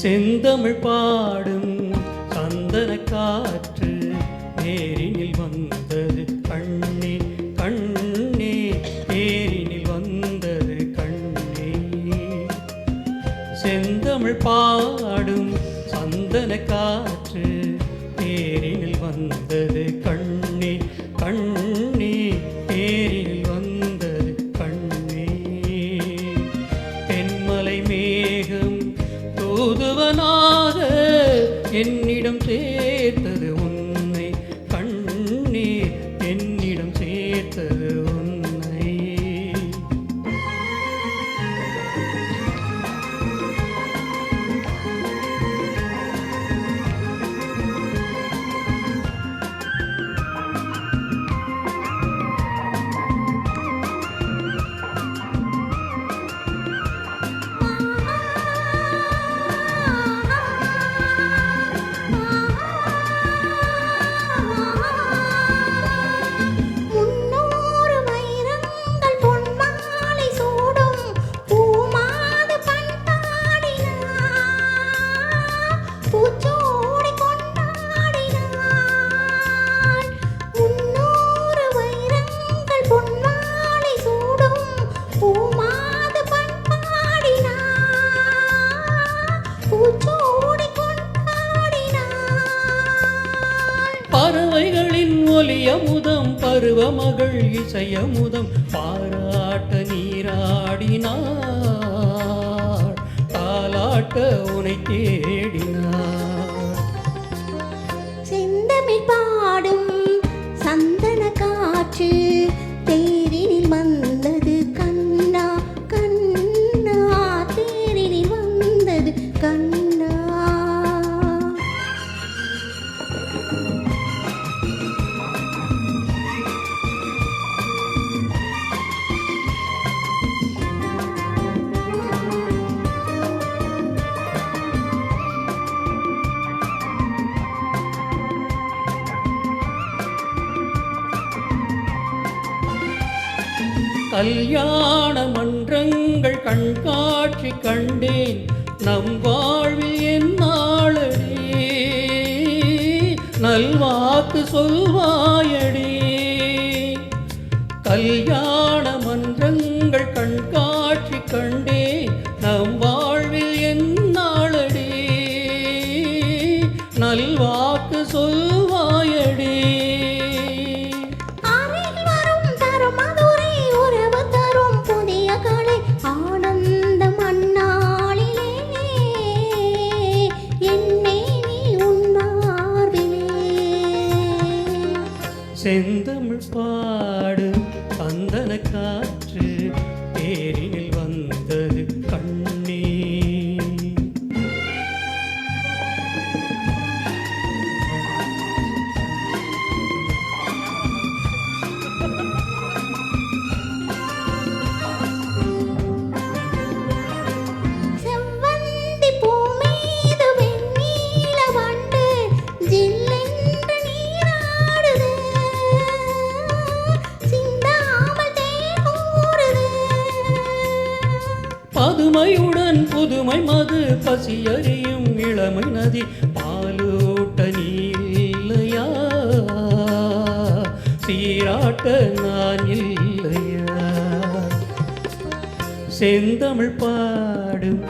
செந்தமிழ் பாடும் சந்தன காற்று நேரினில் வந்தது கண்ணே கண்ணே நேரினில் வந்தது கண்ணே. செந்தமிழ் பாடும் சந்தன காற்று நேரினில் வந்தது கண்ணே கண்ணே நேரினில் வந்தது கண்ணே. தென்மலை மேகம் தூதுவனாக என்னிடம் சேர்த்தது உன்னை கண்ணே என்னிடம் சேர்த்தது உன்னை. பறவைகளின் ஒலியமுதம் பருவமகள் இசையமுதம் பாராட்ட நீராடினார் தாலாட்ட உனை தேடினார். செந்தமிழ் பாடும் சந்தன காற்று தேரினில் வந்தது கண்ணா கண்ணா தேரினில் வந்தது கண்ணா. கல்யாண மன்றங்கள் கண்காட்சி கண்டேன் நம் வாழ்வில் என்னாளடி நல்வாக்கு சொல்வாயடி. கல்யாண மன்றங்கள் கண்காட்சி கண்டேன் நம் வாழ்வில் என்னாளடி நல்வாக்கு சொல்வாயடி. ஆனந்தம் அந்நாளிலே என்னை நீ உன்மார்பிலே. செந்தமிழ் பாடு சந்தன காற்று தேரினில் வந்தது கண்ணே. பதுமையுடன் புதுமை மது பசியறியும் இளமை நதி பாலூட்ட நீல்லையா சீராட்ட நான் இல்லையா. செந்தமிழ் பாடும்